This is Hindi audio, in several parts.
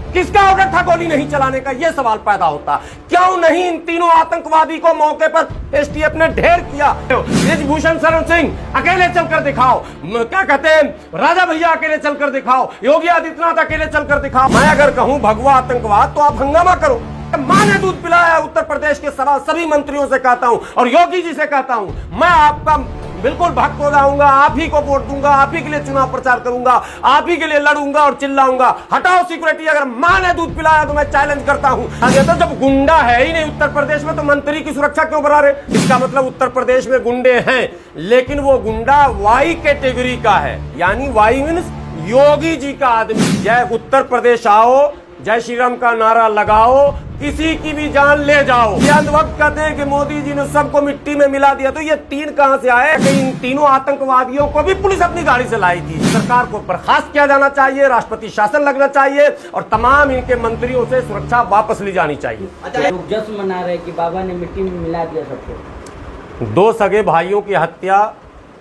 किसका ऑर्डर था गोली नहीं चलाने का, यह सवाल पैदा होता। क्यों नहीं इन तीनों आतंकवादी को मौके पर एसटीएफ ने ढेर किया। ब्रिजभूषण शरण सिंह अकेले चलकर दिखाओ, क्या कहते हैं राजा भैया अकेले चलकर दिखाओ, योगी आदित्यनाथ अकेले चलकर दिखाओ। मैं अगर कहूं भगवा आतंकवाद तो आप हंगामा करो। मां ने दूध पिलाया उत्तर प्रदेश के सभी मंत्रियों से कहता हूं और योगी जी से कहता हूं, मैं आपका बिल्कुल भक्त हो जाऊंगा, आप ही को वोट दूंगा, आप ही के लिए चुनाव प्रचार करूंगा, आप ही के लिए लड़ूंगा और चिल्लाऊंगा हटाओ सिक्योरिटी। अगर मां ने दूध पिलाया तो मैं चैलेंज करता हूं। तो जब गुंडा है ही नहीं उत्तर प्रदेश में तो मंत्री की सुरक्षा क्यों बढ़ा रहे। इसका मतलब उत्तर प्रदेश में गुंडे हैं, लेकिन वो गुंडा वाई कैटेगरी का है, यानी वाई मीन्स योगी जी का आदमी। जय उत्तर प्रदेश आओ, जय श्री राम का नारा लगाओ, किसी की भी जान ले जाओ। ये वक्त कहते हैं कि मोदी जी ने सबको मिट्टी में मिला दिया, तो ये तीन कहां से आए कि इन तीनों आतंकवादियों को भी पुलिस अपनी गाड़ी से लाई थी। सरकार को बर्खास्त किया जाना चाहिए, राष्ट्रपति शासन लगना चाहिए और तमाम इनके मंत्रियों से सुरक्षा वापस ली जानी चाहिए। लोग जश्न मना रहे कि बाबा ने मिट्टी में मिला दिया सबको। दो सगे भाइयों की हत्या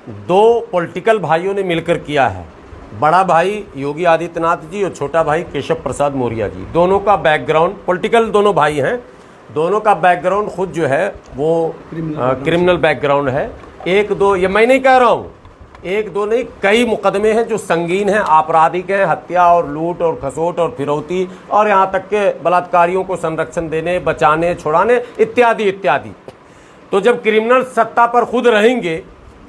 दो पॉलिटिकल भाइयों ने मिलकर किया है। बड़ा भाई योगी आदित्यनाथ जी और छोटा भाई केशव प्रसाद मौर्य जी, दोनों का बैकग्राउंड पॉलिटिकल, दोनों भाई हैं, दोनों का बैकग्राउंड खुद जो है वो क्रिमिनल बैकग्राउंड है। एक दो, ये मैं नहीं कह रहा हूँ, एक दो नहीं कई मुकदमे हैं जो संगीन हैं, आपराधिक हैं, हत्या और लूट और खसोट और फिरौती और यहाँ तक के बलात्कारियों को संरक्षण देने, बचाने, छुड़ाने इत्यादि इत्यादि। तो जब क्रिमिनल सत्ता पर खुद रहेंगे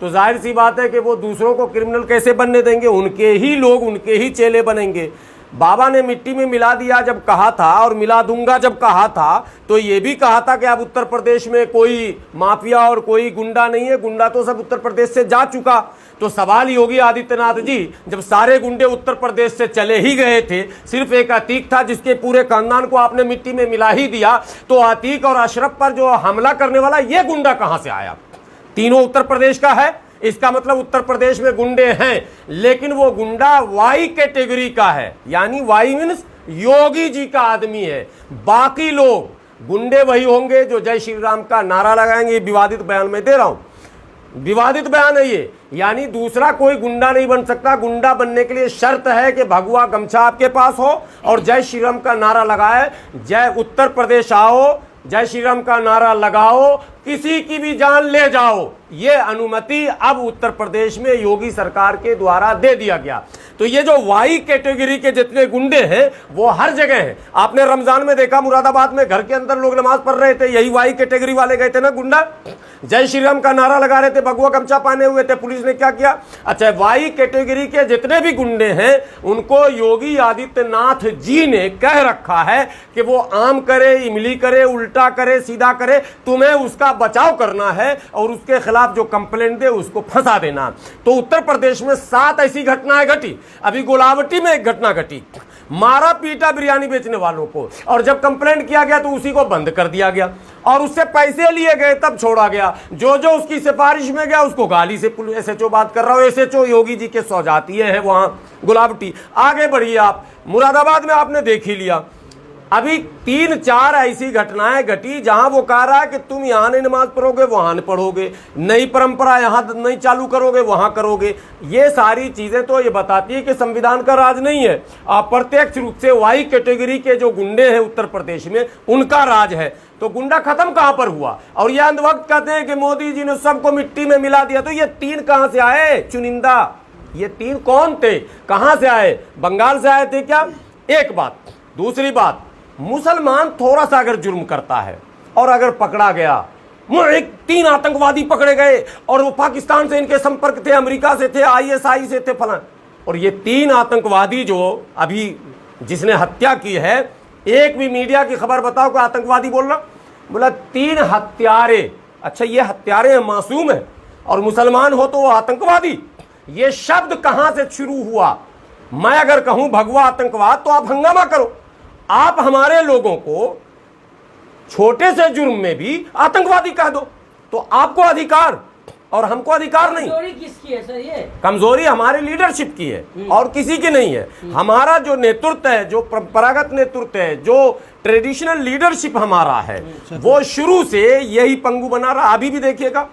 तो जाहिर सी बात है कि वो दूसरों को क्रिमिनल कैसे बनने देंगे, उनके ही लोग उनके ही चेले बनेंगे। बाबा ने मिट्टी में मिला दिया जब कहा था और मिला दूंगा जब कहा था, तो ये भी कहा था कि अब उत्तर प्रदेश में कोई माफिया और कोई गुंडा नहीं है, गुंडा तो सब उत्तर प्रदेश से जा चुका। तो सवाल योगी आदित्यनाथ जी, जब सारे गुंडे उत्तर प्रदेश से चले ही गए थे, सिर्फ एक अतीक था जिसके पूरे खानदान को आपने मिट्टी में मिला ही दिया, तो अतीक और अशरफ पर जो हमला करने वाला ये गुंडा कहां से आया। तीनों उत्तर प्रदेश का है, इसका मतलब उत्तर प्रदेश में गुंडे हैं, लेकिन वो गुंडा वाई कैटेगरी का है, यानी वाई मीन्स योगी जी का आदमी है। बाकी लोग गुंडे वही होंगे जो जय श्री राम का नारा लगाएंगे। विवादित बयान में दे रहा हूं, विवादित बयान है ये, यानी दूसरा कोई गुंडा नहीं बन सकता। गुंडा बनने के लिए शर्त है कि भगवा गमछा आपके पास हो और जय श्री राम का नारा लगाए, जय उत्तर प्रदेश आओ, जय श्री राम का नारा लगाओ, किसी की भी जान ले जाओ। ये अनुमति अब उत्तर प्रदेश में योगी सरकार के द्वारा दे दिया गया। तो ये जो वाई कैटेगरी के जितने गुंडे हैं वो हर जगह हैं। आपने रमजान में देखा मुरादाबाद में घर के अंदर लोग नमाज पढ़ रहे थे, यही वाई कैटेगरी वाले गए थे ना गुंडा, जय श्री राम का नारा लगा रहे थे, भगवा गमछा पहने हुए थे। पुलिस ने क्या किया? अच्छा, वाई कैटेगरी के जितने भी गुंडे हैं उनको योगी आदित्यनाथ जी ने कह रखा है कि वो आम करे, इमली करे, उल्टा करे, सीधा करे, तुम्हें उसका बचाव करना है और उसके खिलाफ जो कंप्लेंट दे उसको फंसा देना। तो उत्तर प्रदेश में 7 ऐसी घटनाएं घटी। अभी गोलावटी में एक घटना घटी, मारा पीटा बिरयानी बेचने वालों को, और जब कंप्लेंट किया गया तो उसी को बंद कर दिया गया और उससे पैसे लिए गए तब छोड़ा गया। जो जो उसकी सिफारिश में गया उसको गाली से, एसएचओ बात कर रहा हूं, एसएचओ योगी जी के सौजातीय है वहां गुलावटी। आगे बढ़िए आप, मुरादाबाद में आपने देख ही लिया। अभी 3-4 ऐसी घटनाएं घटी जहां वो कह रहा है कि तुम यहां नहीं नमाज पढ़ोगे वहां नहीं पढ़ोगे, नई परंपरा यहां नहीं चालू करोगे वहां करोगे। ये सारी चीजें तो ये बताती है कि संविधान का राज नहीं है, अप्रत्यक्ष रूप से वाई कैटेगरी के जो गुंडे हैं उत्तर प्रदेश में उनका राज है। तो गुंडा खत्म कहां पर हुआ? और ये अंध वक्त कहते हैं कि मोदी जी ने सबको मिट्टी में मिला दिया, तो ये 3 कहां से आए चुनिंदा? ये 3 कौन थे, कहां से आए? बंगाल से आए थे क्या? एक बात। दूसरी बात, मुसलमान थोड़ा सा अगर जुर्म करता है और अगर पकड़ा गया, 3 आतंकवादी पकड़े गए और वो पाकिस्तान से इनके संपर्क थे, अमेरिका से थे, आईएसआई से थे फलां, और ये 3 आतंकवादी जो अभी जिसने हत्या की है, एक भी मीडिया की खबर बताओ कि आतंकवादी बोल रहा, बोला 3 हत्यारे। अच्छा, ये हत्यारे हैं, मासूम है, और मुसलमान हो तो वो आतंकवादी। ये शब्द कहां से शुरू हुआ? मैं अगर कहूं भगवा आतंकवाद तो आप हंगामा करो। आप हमारे लोगों को छोटे से जुर्म में भी आतंकवादी कह दो, तो आपको अधिकार और हमको अधिकार नहीं। कमजोरी किसकी है सर? ये कमजोरी हमारे लीडरशिप की है और किसी की नहीं है। हमारा जो नेतृत्व है, जो परंपरागत नेतृत्व है, जो ट्रेडिशनल लीडरशिप हमारा है, वो शुरू से यही पंगु बना रहा। अभी भी देखिएगा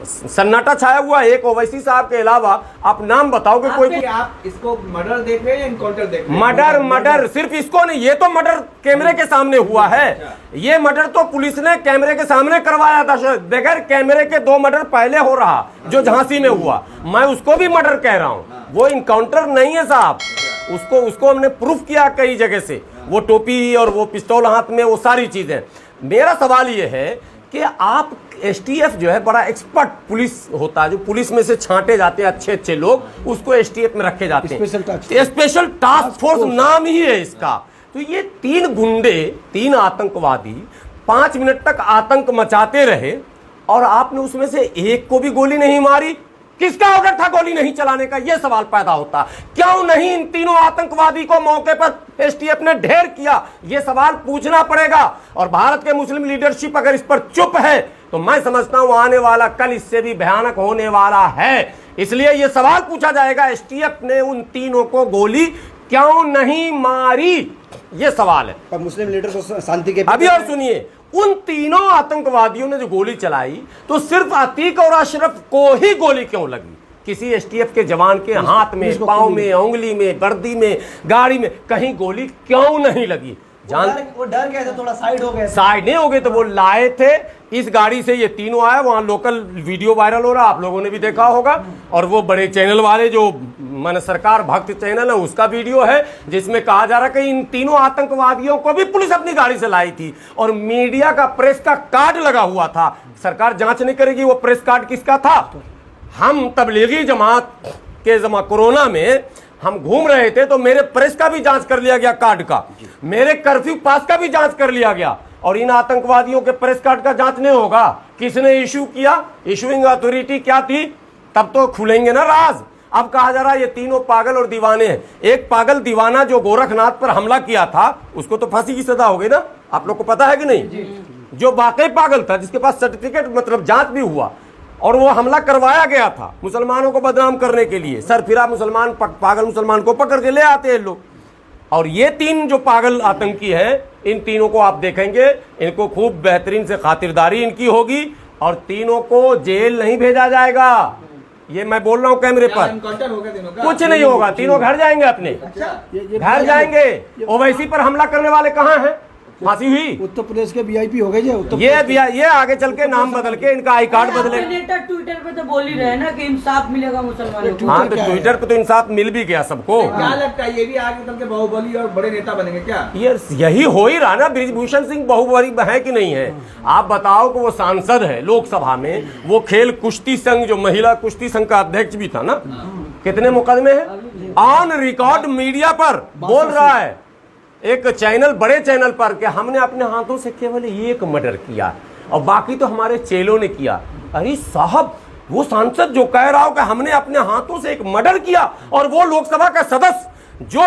सन्नाटा छाया हुआ। एक ओवैसी साहब के अलावा आप नाम बताओ कि कोई आप इसको मर्डर देख रहे हैं या इनकाउंटर देख रहे हैं? मर्डर सिर्फ इसको नहीं, ये तो मर्डर कैमरे के सामने हुआ है। ये मर्डर तो पुलिस ने कैमरे के सामने करवाया था। बगैर कैमरे के 2 मर्डर पहले हो रहा, जो झांसी में हुआ, मैं उसको भी मर्डर कह रहा हूं। वो इनकाउंटर नहीं है साहब, उसको हमने प्रूफ किया कई जगह से, वो टोपी और वो पिस्तौल हाथ में, वो सारी चीजें। मेरा सवाल ये है कि आप एसटीएफ जो है बड़ा एक्सपर्ट पुलिस होता है, जो पुलिस में से छांटे जाते हैं अच्छे अच्छे लोग, उसको एसटीएफ में रखे जाते हैं। स्पेशल टास्क फोर्स नाम ही है इसका। तो ये 3 गुंडे, 3 आतंकवादी 5 मिनट तक आतंक मचाते रहे और आपने उसमें से एक को भी गोली नहीं मारी। किसका ऑर्डर था गोली नहीं चलाने का, यह सवाल पैदा होता। क्यों नहीं इन तीनों आतंकवादी को मौके पर एसटीएफ ने ढेर किया, यह सवाल पूछना पड़ेगा। और भारत के मुस्लिम लीडरशिप अगर इस पर चुप है तो मैं समझता हूं आने वाला कल इससे भी भयानक होने वाला है। इसलिए यह सवाल पूछा जाएगा, एसटीएफ ने उन तीनों को गोली क्यों नहीं मारी, यह सवाल है। पर मुस्लिम लीडर को शांति के अभी और सुनिए, उन तीनों आतंकवादियों ने जो गोली चलाई तो सिर्फ अतीक और अशरफ को ही गोली क्यों लगी? किसी एसटीएफ के जवान के हाथ में, पांव में, उंगली में, वर्दी में, गाड़ी में कहीं गोली क्यों नहीं लगी? वो डर गए थे, थोड़ा साइड हो गए। साइड नहीं हो गए तो वो लाए थे इस गाड़ी से, ये तीनों आए, वहां लोकल वीडियो वायरल हो रहा, आप लोगों ने भी देखा होगा। और वो बड़े चैनल वाले जो मन सरकार भक्त चैनल है उसका वीडियो है, जिसमें कहा जा रहा है कि इन तीनों आतंकवादियों को भी पुलिस अपनी गाड़ी से लाई थी और मीडिया का प्रेस का कार्ड लगा हुआ था। सरकार जांच नहीं करेगी वो प्रेस कार्ड किसका था। हम तबलीगी जमात के कोरोना में हम घूम रहे थे तो मेरे प्रेस का भी जांच कर लिया गया, कार्ड का, मेरे कर्फ्यू पास का भी जांच कर लिया गया। और इन आतंकवादियों के प्रेस कार्ड का जांच नहीं होगा? किसने इशू किया? इशूइंग अथॉरिटी क्या थी? तब तो खुलेंगे ना राज। अब कहा जा रहा है ये तीनों पागल और दीवाने हैं। एक पागल दीवाना जो गोरखनाथ पर हमला किया था उसको तो फांसी की सजा हो गई ना, आप लोग को पता है कि नहीं? जो वाकई पागल था, जिसके पास सर्टिफिकेट मतलब जांच भी हुआ और वो हमला करवाया गया था मुसलमानों को बदनाम करने के लिए, सरफिरा मुसलमान, पागल मुसलमान को पकड़ के ले आते हैं लोग। और ये 3 जो पागल आतंकी हैं, इन तीनों को आप देखेंगे, इनको खूब बेहतरीन से खातिरदारी इनकी होगी और तीनों को जेल नहीं भेजा जाएगा। ये मैं बोल रहा हूँ कैमरे पर, एनकाउंटर होगा तीनों का? कुछ नहीं होगा, तीनों घर जाएंगे, अपने घर जाएंगे। ओवैसी पर हमला करने वाले कहाँ हैं? फांसी हुई। उत्तर प्रदेश के वीआईपी हो गए ये आगे चल के नाम बदल के इनका आई कार्ड बदले। नेता ट्विटर पे तो बोल ही रहे ना कि इंसाफ मिलेगा मुसलमानों को। हाँ, तो ट्विटर पे तो इंसाफ मिल भी गया सबको। क्या लगता है ये भी आगे चल के बाहुबली और बड़े नेता बनेंगे क्या? ये यही हो ही रहा ना, ब्रिजभूषण सिंह बाहुबली है कि नहीं है? आप बताओ कि वो सांसद है लोकसभा में, वो खेल कुश्ती संघ, जो महिला कुश्ती संघ का अध्यक्ष भी था ना, कितने मुकदमे हैं? ऑन रिकॉर्ड मीडिया पर बोल रहा है एक चैनल, बड़े चैनल पर, कि हमने अपने हाथों से केवल 1 मर्डर किया और बाकी तो हमारे चेलों ने किया। अरे साहब, वो सांसद जो कह रहा हो कि हमने अपने हाथों से एक मर्डर किया और वो लोकसभा का सदस्य जो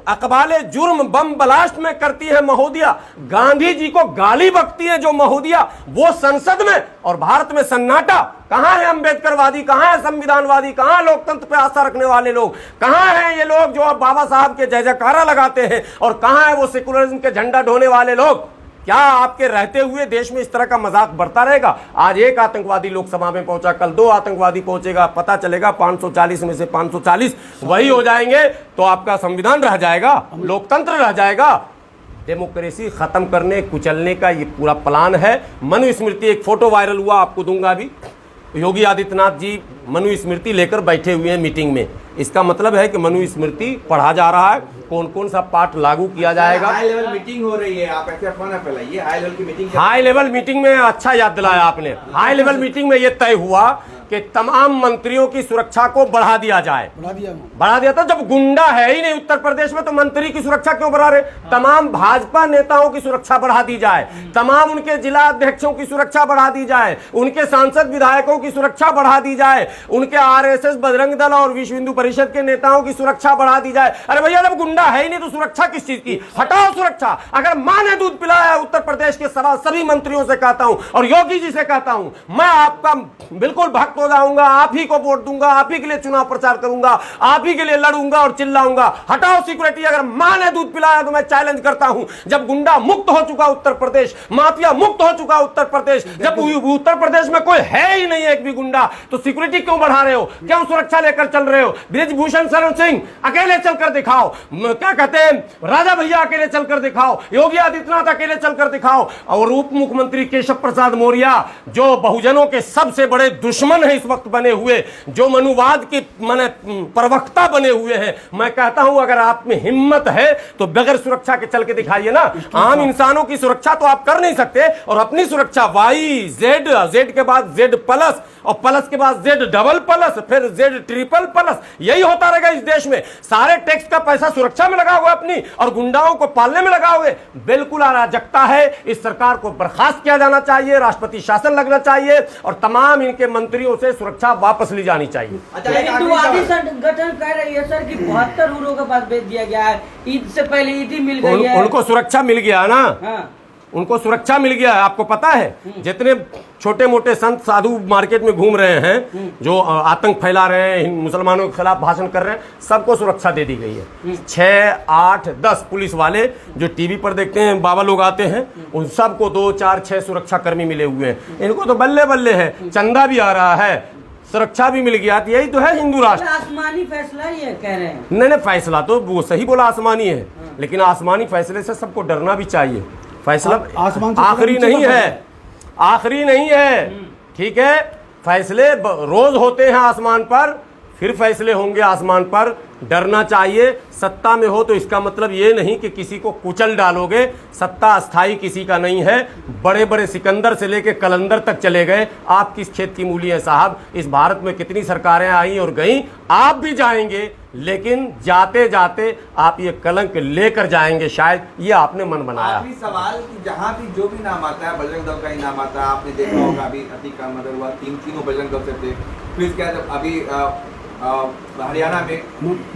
अकबाले जुर्म बम ब्लास्ट में करती है महोदया, गांधी जी को गाली बकती है जो महोदया, वो संसद में, और भारत में सन्नाटा। कहां है अम्बेडकरवादी, कहां है संविधानवादी, कहां लोकतंत्र पे आस्था रखने वाले लोग, कहां हैं ये लोग जो अब बाबा साहब के जय जयकारा लगाते हैं, और कहां है वो सेकुलरिज्म के झंडा ढोने वाले लोग? क्या आपके रहते हुए देश में इस तरह का मजाक बढ़ता रहेगा? आज एक आतंकवादी लोकसभा में पहुंचा, कल 2 आतंकवादी पहुंचेगा, पता चलेगा 540 में से 540 वही हो जाएंगे, तो आपका संविधान रह जाएगा, लोकतंत्र रह जाएगा। डेमोक्रेसी खत्म करने, कुचलने का ये पूरा प्लान है। मनुस्मृति, एक फोटो वायरल हुआ, आपको दूंगा अभी। योगी आदित्यनाथ जी मनुस्मृति लेकर बैठे हुए हैं मीटिंग में। इसका मतलब है कि मनुस्मृति पढ़ा जा रहा है, कौन कौन सा पाठ लागू किया जाएगा। हाई लेवल मीटिंग हो रही है, आप ऐसे अफवाह ना फैलाइए। हाई लेवल की मीटिंग, हाई लेवल मीटिंग में, अच्छा याद दिलाया आपने, हाई लेवल मीटिंग में यह तय हुआ कि तमाम मंत्रियों की सुरक्षा को बढ़ा दिया जाए। बढ़ा दिया था, जब गुंडा है ही नहीं उत्तर प्रदेश में तो मंत्री की सुरक्षा क्यों बढ़ा रहे? तमाम भाजपा नेताओं की सुरक्षा बढ़ा दी जाए, तमाम उनके जिला अध्यक्षों की सुरक्षा बढ़ा दी जाए, उनके सांसद विधायकों की सुरक्षा बढ़ा दी जाए, उनके आरएसएस, बजरंग दल और विश्व हिंदू परिषद के नेताओं की सुरक्षा बढ़ा दी जाए। अरे भैया जब गुंडा है ही नहीं तो सुरक्षा किस चीज की, हटाओ सुरक्षा। अगर मां ने दूध पिलाया है उत्तर प्रदेश के सभी मंत्रियों से कहता हूं और योगी जी से कहता हूं, मैं आपका बिल्कुल भक्त हो जाऊंगा, आप ही को वोट दूंगा, आप ही के लिए चुनाव प्रचार करूंगा, आप ही के लिए लड़ूंगा और चिल्लाऊंगा, हटाओ सिक्योरिटी। अगर मां ने दूध पिलाया तो मैं चैलेंज करता हूं, जब गुंडा मुक्त हो चुका उत्तर प्रदेश, माफिया मुक्त हो चुका उत्तर प्रदेश, जब उत्तर प्रदेश में कोई है ही नहीं एक भी गुंडा, तो सिक्योरिटी क्यों बढ़ा रहे हो, क्यों सुरक्षा लेकर चल रहे हो? बृजभूषण शरण सिंह अकेले चलकर दिखाओ, क्या कहते हैं राजा भैया अकेले चलकर दिखाओ, योगी आदित्यनाथ अकेले चलकर दिखाओ, और उप मुख्यमंत्री केशव प्रसाद मौर्य जो बहुजनों के सबसे बड़े दुश्मन है इस वक्त बने हुए, जो मनुवाद के माने प्रवक्ता बने हुए हैं, मैं कहता हूं अगर आप में हिम्मत है तो बगैर सुरक्षा के चल के दिखाइए ना। आम इंसानों की सुरक्षा तो आप कर नहीं सकते, और अपनी सुरक्षा वाई जेड, जेड के बाद जेड प्लस, और प्लस के बाद जेड डबल प्लस, फिर जेड ट्रिपल प्लस, यही होता रहेगा इस देश में। सारे टैक्स का पैसा सुरक्षा में लगाओगे अपनी, और गुंडाओं को पालने में लगाओगे। बिल्कुल अराजकता है। इस सरकार को बर्खास्त किया जाना चाहिए, राष्ट्रपति शासन लगना चाहिए, और तमाम इनके मंत्रियों से सुरक्षा वापस ली जानी चाहिए। हिंदुवादी संगठन कह रही है सर कि 72 हुरों के पास भेज दिया गया है, ईद से पहले ईद ही मिल गई है। उनको सुरक्षा मिल गया ना, हाँ। उनको सुरक्षा मिल गया है। आपको पता है जितने छोटे मोटे संत साधु मार्केट में घूम रहे हैं, जो आतंक फैला रहे हैं, मुसलमानों के खिलाफ भाषण कर रहे हैं, सबको सुरक्षा दे दी गई है। 6, 8, 10 पुलिस वाले जो टीवी पर देखते हैं, बाबा लोग आते हैं, उन सबको 2, 4, 6 सुरक्षा कर्मी मिले हुए हैं। इनको तो बल्ले बल्ले है, चंदा भी आ रहा है, सुरक्षा भी मिल गया। यही तो है हिंदू राष्ट्र। आसमानी फैसला ये कह रहे हैं। नहीं, फैसला तो वो सही बोला, आसमानी है, लेकिन आसमानी फैसले से सबको डरना भी चाहिए। फैसला आखिरी नहीं है, आखिरी नहीं है, ठीक है। फैसले रोज होते हैं आसमान पर, फिर फैसले होंगे आसमान पर। डरना चाहिए। सत्ता में हो तो इसका मतलब ये नहीं कि किसी को कुचल डालोगे। सत्ता अस्थाई किसी का नहीं है। बड़े बड़े सिकंदर से लेके कलंदर तक चले गए। आप किस खेत की मूली हैं साहब? इस भारत में कितनी सरकारें आई और गईं, आप भी जाएंगे, लेकिन जाते जाते आप ये कलंक लेकर जाएंगे शायद। ये आपने मन बनाया। आखिरी सवाल कि जहाँ भी जो भी नाम आता है, बजरंग दल का ही नाम आता है। आपने देखा होगा अभी अतीक का मर्डर हुआ, तीनों बजरंग दल से थे। फिर क्या जब अभी हरियाणा में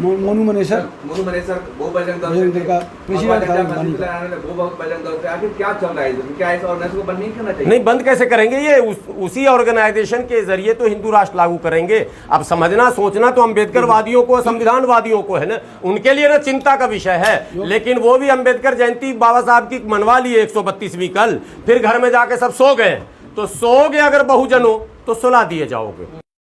मोनू मनेसर वो बजरंग दल का प्रेसिडेंट वो बजरंग दल से। आखिर क्या चल रहा है? क्या इस ऑर्गेनाइजेशन को बंद नहीं करना चाहिए? नहीं, बंद कैसे करेंगे? ये उसी ऑर्गेनाइजेशन के जरिए तो हिंदू राष्ट्र लागू करेंगे। अब समझना सोचना तो अम्बेडकर वादियों को, संविधान वादियों को है ना, उनके लिए ना चिंता का विषय है। लेकिन वो भी अम्बेडकर जयंती बाबा साहब की मनवा लिए 132वीं कल, फिर घर में जाके सब सो गए। तो सो गए अगर बहुजनों तो सुला दिए जाओगे।